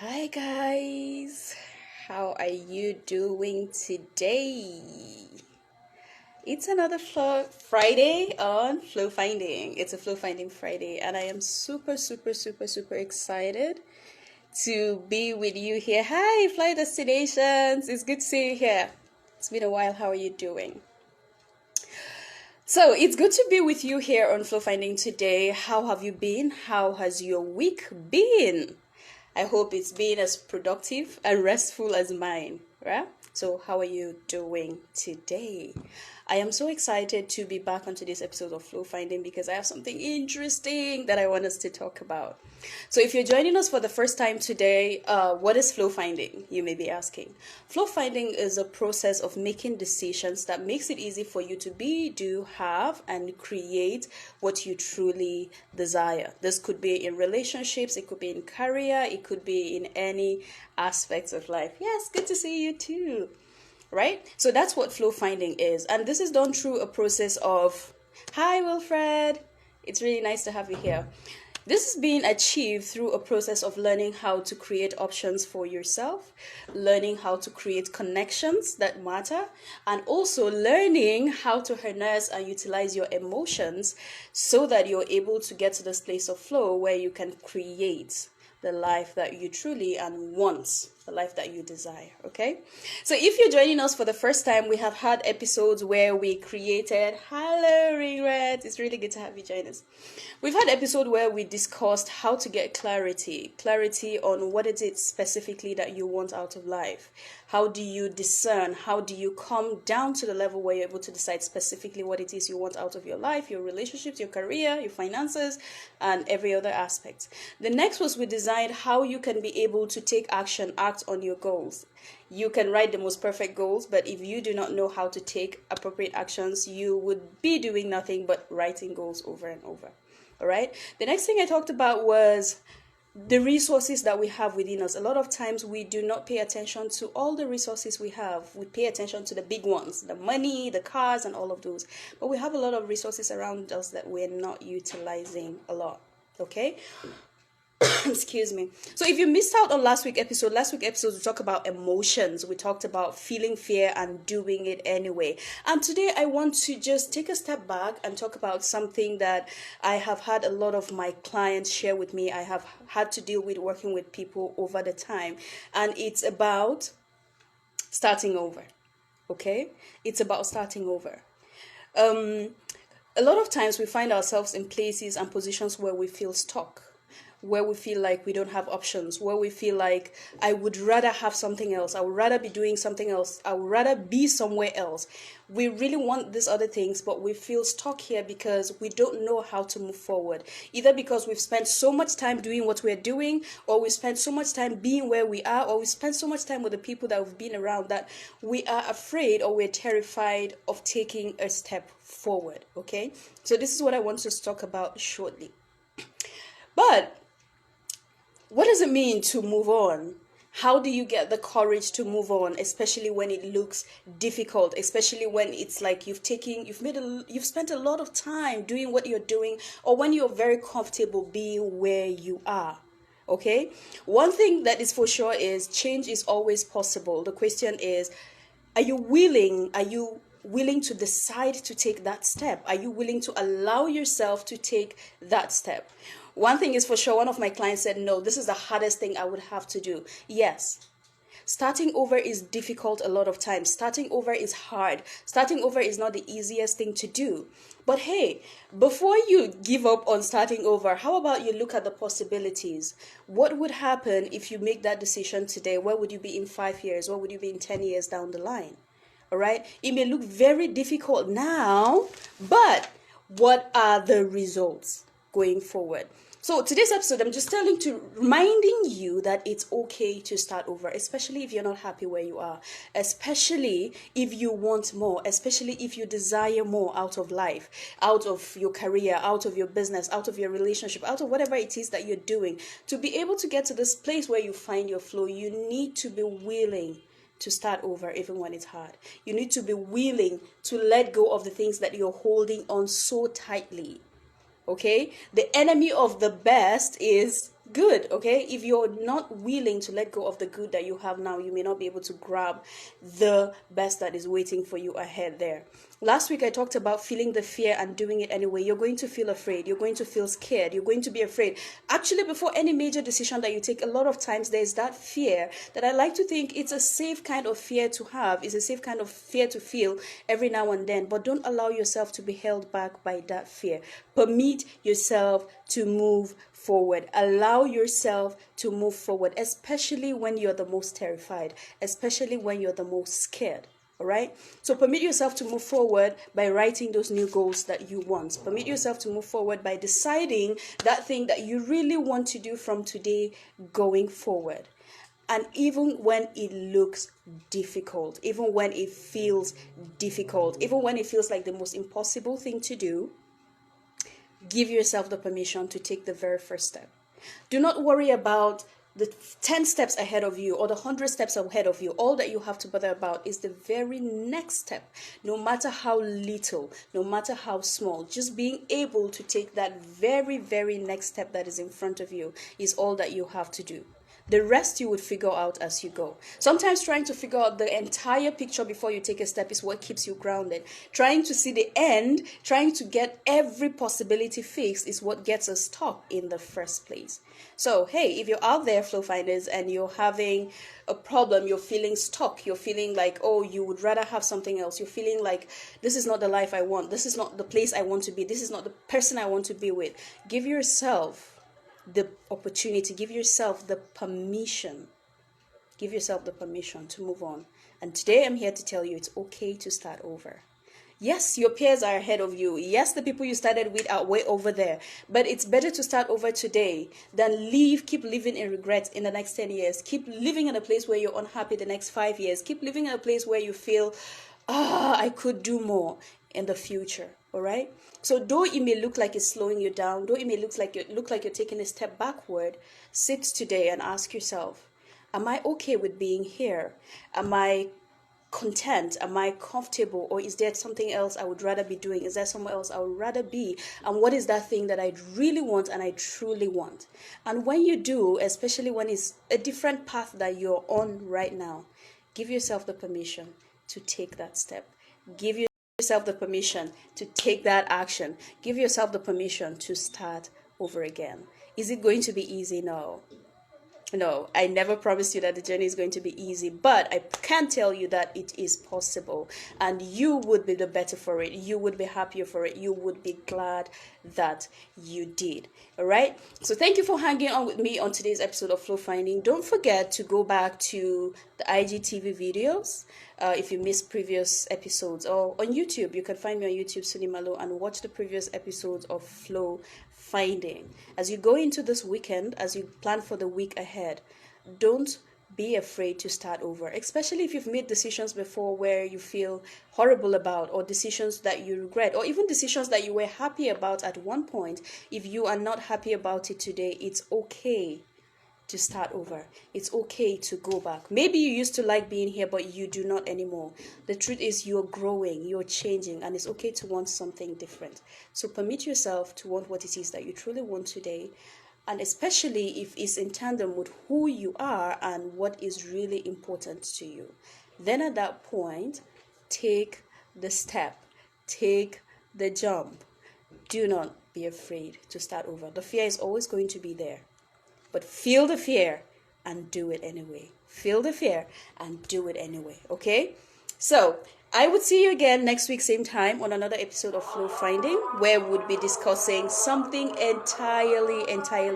Hi guys, how are you doing today? It's another Friday on Flow Finding. It's a Flow Finding Friday, and I am super excited to be with you here. Hi, Fly Destinations. It's good to see you here. It's been a while. How are you doing? So it's good to be with you here on Flow Finding today. How have you been? How has your week been? I hope it's been as productive and restful as mine, right? So, how are you doing today? I am so excited to be back on today's episode of Flow Finding because I have something interesting that I want us to talk about. So, if you're joining us for the first time today, what is flow finding? You may be asking. Flow finding is a process of making decisions that makes it easy for you to be, do, have, and create what you truly desire. This could be in relationships, it could be in career, it could be in any aspects of life. Yes, good to see you too. Right? So that's what flow finding is. And this is done through a process of, hi, Wilfred. It's really nice to have you here. This is being achieved through a process of learning how to create options for yourself, learning how to create connections that matter, and also learning how to harness and utilize your emotions so that you're able to get to this place of flow where you can create the life that you truly and want, the life that you desire. Okay, so if you're joining us for the first time, we have had episodes where we created, hello Ringret, it's really good to have you join us. We've had episode where we discussed how to get clarity on what it is specifically that you want out of life. How do you discern? How do you come down to the level where you're able to decide specifically what it is you want out of your life, your relationships, your career, your finances, and every other aspect. The next was we designed how you can be able to take action, act on your goals. You can write the most perfect goals, but if you do not know how to take appropriate actions, you would be doing nothing but writing goals over and over. All right. The next thing I talked about was the resources that we have within us. A lot of times we do not pay attention to all the resources we have. We pay attention to the big ones, the money, the cars, and all of those. But we have a lot of resources around us that we're not utilizing a lot. Okay. Excuse me. So if you missed out on last week's episode we talked about emotions. We talked about feeling fear and doing it anyway. And today I want to just take a step back and talk about something that I have had a lot of my clients share with me. I have had to deal with working with people over the time. And it's about starting over. Okay? It's about starting over. A lot of times we find ourselves in places and positions where we feel stuck, where we feel like we don't have options, where we feel like I would rather have something else, I would rather be doing something else, I would rather be somewhere else. We really want these other things, but we feel stuck here because we don't know how to move forward. Either because we've spent so much time doing what we're doing, or we spent so much time being where we are, or we spent so much time with the people that we've been around that we are afraid or we're terrified of taking a step forward. Okay, so this is what I want to talk about shortly. But what does it mean to move on? How do you get the courage to move on, especially when it looks difficult, especially when it's like you've spent a lot of time doing what you're doing, or when you're very comfortable being where you are? Okay? One thing that is for sure is change is always possible. The question is, are you willing to decide to take that step? Are you willing to allow yourself to take that step? One thing is for sure, one of my clients said, no, this is the hardest thing I would have to do. Yes, starting over is difficult a lot of times. Starting over is hard. Starting over is not the easiest thing to do. But hey, before you give up on starting over, how about you look at the possibilities? What would happen if you make that decision today? Where would you be in 5 years? Where would you be in 10 years down the line? All right? It may look very difficult now, but what are the results going forward? So today's episode, I'm just reminding you that it's okay to start over, especially if you're not happy where you are, especially if you want more, especially if you desire more out of life, out of your career, out of your business, out of your relationship, out of whatever it is that you're doing. To be able to get to this place where you find your flow, you need to be willing to start over even when it's hard. You need to be willing to let go of the things that you're holding on so tightly. Okay, the enemy of the best is good. Okay, if you're not willing to let go of the good that you have now, you may not be able to grab the best that is waiting for you ahead there. Last week I talked about feeling the fear and doing it anyway. You're going to feel afraid, you're going to feel scared, you're going to be afraid. Actually, before any major decision that you take, a lot of times there's that fear that I like to think it's a safe kind of fear to have. It's a safe kind of fear to feel every now and then, but don't allow yourself to be held back by that fear. Permit yourself to move forward. Allow yourself to move forward, especially when you're the most terrified, especially when you're the most scared. All right. So permit yourself to move forward by writing those new goals that you want. Permit yourself to move forward by deciding that thing that you really want to do from today going forward. And even when it looks difficult, even when it feels difficult, even when it feels like the most impossible thing to do, give yourself the permission to take the very first step. Do not worry about the 10 steps ahead of you or the 100 steps ahead of you. All that you have to bother about is the very next step. No matter how little, no matter how small, just being able to take that very, very next step that is in front of you is all that you have to do. The rest you would figure out as you go. Sometimes trying to figure out the entire picture before you take a step is what keeps you grounded. Trying to see the end, trying to get every possibility fixed is what gets us stuck in the first place. So, hey, if you're out there, Flow Finders, and you're having a problem, you're feeling stuck, you're feeling like, oh, you would rather have something else, you're feeling like, this is not the life I want, this is not the place I want to be, this is not the person I want to be with, give yourself the opportunity, give yourself the permission to move on. And today I'm here to tell you it's okay to start over. Yes, your peers are ahead of you. Yes, the people you started with are way over there. But it's better to start over today than keep living in regret in the next 10 years. Keep living in a place where you're unhappy the next 5 years. Keep living in a place where you feel, I could do more in the future. All right. So though it may look like it's slowing you down, though it may look like you're taking a step backward, sit today and ask yourself, am I okay with being here? Am I content? Am I comfortable? Or is there something else I would rather be doing? Is there somewhere else I would rather be? And what is that thing that I really want and I truly want? And when you do, especially when it's a different path that you're on right now, give yourself the permission to take that step. Give yourself the permission to take that action. Give yourself the permission to start over again. Is it going to be easy? No. No, I never promised you that the journey is going to be easy, but I can tell you that it is possible, and you would be the better for it. You would be happier for it. You would be glad that you did. All right. So thank you for hanging on with me on today's episode of Flow Finding. Don't forget to go back to the IGTV videos. If you missed previous episodes, or on YouTube, you can find me on YouTube, Suni Malo, and watch the previous episodes of Flow Finding. As you go into this weekend, as you plan for the week ahead, don't be afraid to start over, especially if you've made decisions before where you feel horrible about, or decisions that you regret, or even decisions that you were happy about at one point. If you are not happy about it today, it's okay to start over. It's okay to go back. Maybe you used to like being here, but you do not anymore. The truth is you're growing, you're changing, and it's okay to want something different. So permit yourself to want what it is that you truly want today, and especially if it's in tandem with who you are and what is really important to you. Then at that point, take the step, take the jump. Do not be afraid to start over. The fear is always going to be there. But feel the fear and do it anyway. Feel the fear and do it anyway, okay? So, I would see you again next week, same time, on another episode of Flow Finding, where we'll be discussing something entirely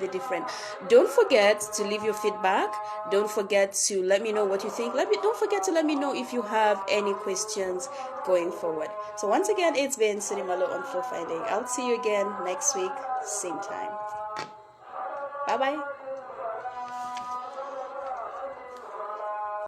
different. Don't forget to leave your feedback. Don't forget to let me know what you think. Don't forget to let me know if you have any questions going forward. So once again, it's been Suni Malo on Flow Finding. I'll see you again next week, same time. Bye-bye.